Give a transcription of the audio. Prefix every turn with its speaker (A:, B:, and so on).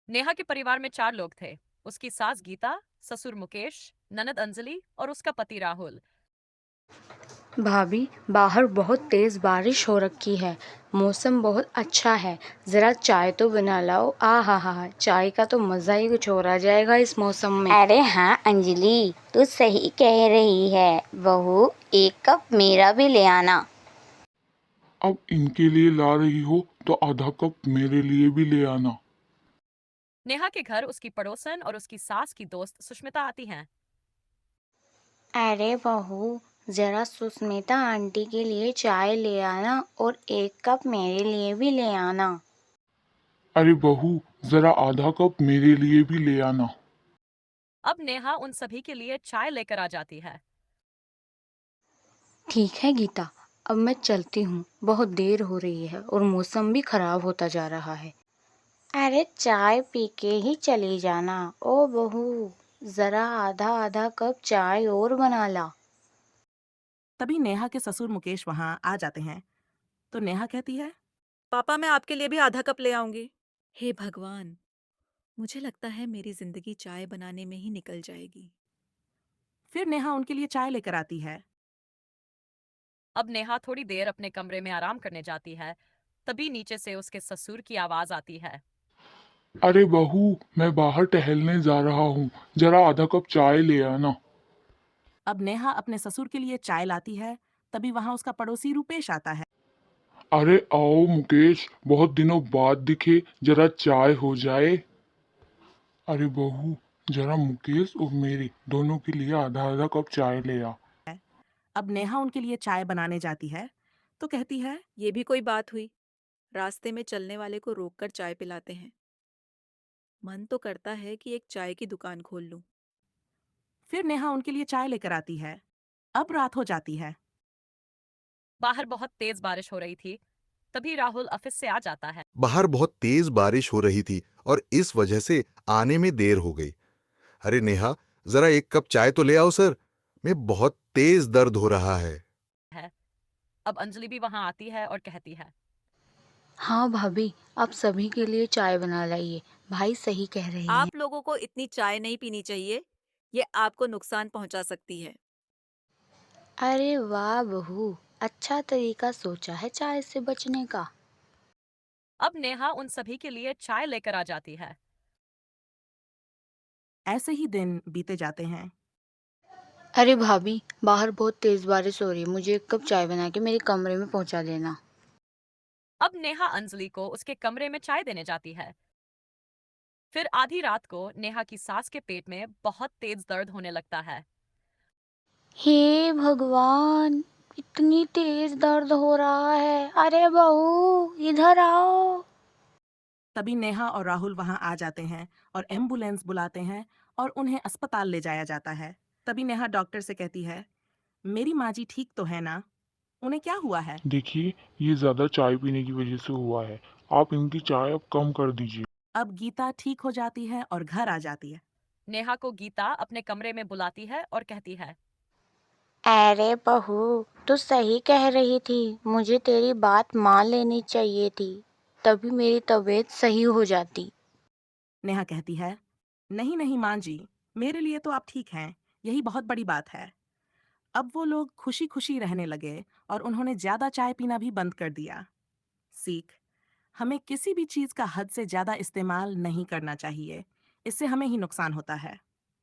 A: नेहा के परिवार में 4 लोग थे। उसकी सास गीता, ससुर मुकेश, ननद अंजलि और उसका पति राहुल।
B: भाभी, बाहर बहुत तेज बारिश हो रखी है। मौसम बहुत अच्छा है। जरा चाय तो बना लाओ। आ हा हा, चाय का तो मजा ही कुछ और आ जाएगा इस मौसम में।
C: अरे हाँ अंजलि, तू सही कह रही है। बहू, एक कप मेरा भी ले आना।
D: अब इनके लिए ला रही हो तो आधा कप मेरे लिए भी ले आना।
A: नेहा के घर उसकी पड़ोसन और उसकी सास की दोस्त सुष्मिता आती हैं।
C: अरे बहू, जरा सुस्मिता आंटी के लिए चाय ले आना और एक कप मेरे लिए भी ले आना।
D: अरे बहू, जरा आधा कप मेरे लिए भी ले आना।
A: अब नेहा उन सभी के लिए चाय लेकर आ जाती है।
B: ठीक है गीता, अब मैं चलती हूँ। बहुत देर हो रही है और मौसम भी खराब होता जा रहा है।
C: अरे चाय पी के ही चली जाना। ओ बहू, जरा आधा आधा कप चाय और बना ला।
E: तभी नेहा के ससुर मुकेश वहां आ जाते हैं। तो नेहा कहती है, पापा मैं आपके लिए भी आधा कप ले आऊंगी।
F: हे भगवान, मुझे लगता है मेरी जिंदगी चाय बनाने में ही निकल जाएगी।
E: फिर नेहा उनके लिए चाय लेकर आती है।
A: अब नेहा थोड़ी देर अपने कमरे में आराम करने जाती है। तभी नीचे से उसके ससुर की आवाज आती है।
D: अरे बहू, मैं बाहर टहलने जा रहा हूँ, जरा आधा कप चाय ले आना।
E: अब नेहा अपने ससुर के लिए चाय लाती है। तभी वहां उसका पड़ोसी रूपेश आता है।
D: अरे आओ मुकेश, बहुत दिनों बाद दिखे, जरा चाय हो जाए। अरे बहू, जरा मुकेश और मेरी दोनों के लिए आधा आधा कप चाय ले आ।
E: अब नेहा उनके लिए चाय बनाने जाती है। तो कहती है,
F: ये भी कोई बात हुई? रास्ते में चलने वाले को रोककर चाय पिलाते हैं। मन तो करता है कि एक चाय की दुकान खोल लूं।
E: फिर नेहा उनके लिए चाय लेकर आती है। अब रात हो जाती है।
A: बाहर बहुत तेज बारिश हो रही थी। तभी राहुल ऑफिस से आ जाता है।
G: बाहर बहुत तेज बारिश हो रही थी और इस वजह से आने में देर हो गई। अरे नेहा, जरा एक कप चाय तो ले आओ सर। मैं बहुत तेज दर्द हो रहा है।
A: अब अंजलि भी वहां आती है और कहती है।
B: हाँ भाभी, आप सभी के लिए चाय बना लाइए। भाई सही कह रही हैं।
F: आप लोगों को इतनी चाय नहीं पीनी चाहिए। ये आपको नुकसान पहुंचा सकती है।
B: अरे वाह बहू, अच्छा तरीका सोचा है चाय से बचने का।
A: अब नेहा उन सभी के लिए चाय लेकर आ जाती है।
E: ऐसे ही दिन बीते जाते हैं।
B: अरे भाभी, बाहर बहुत तेज बारिश हो रही है। मुझे एक कप चाय बना के मेरे कमरे में पहुंचा देना।
A: अब नेहा अंजलि को उसके कमरे में चाय देने जाती है। फिर आधी रात को नेहा की सास के पेट में बहुत तेज दर्द होने लगता है।
C: हे भगवान, इतनी तेज दर्द हो रहा है। अरे बहू, इधर आओ।
E: तभी नेहा और राहुल वहां आ जाते हैं और एम्बुलेंस बुलाते हैं और उन्हें अस्पताल ले जाया जाता है। तभी नेहा डॉक्टर से कहती है, मेरी माँ जी ठीक तो है ना? उन्हें क्या हुआ है?
D: देखिए, ये ज्यादा चाय पीने की वजह से हुआ है। आप इनकी चाय अब कम कर दीजिए।
E: अब गीता ठीक हो जाती है और घर आ जाती है।
A: नेहा को गीता अपने कमरे में बुलाती है और कहती है।
C: अरे बहू, तू सही कह रही थी। मुझे तेरी बात मान लेनी चाहिए थी, तभी मेरी तबीयत सही हो जाती।
E: नेहा कहती है, नहीं नहीं माँ जी, मेरे लिए तो आप ठीक हैं। यही बहुत बड़ी बात है। अब वो लोग खुशी खुशी रहने लगे और उन्होंने ज्यादा चाय पीना भी बंद कर दिया। सीख, हमें किसी भी चीज का हद से ज्यादा इस्तेमाल नहीं करना चाहिए। इससे हमें ही नुकसान होता है।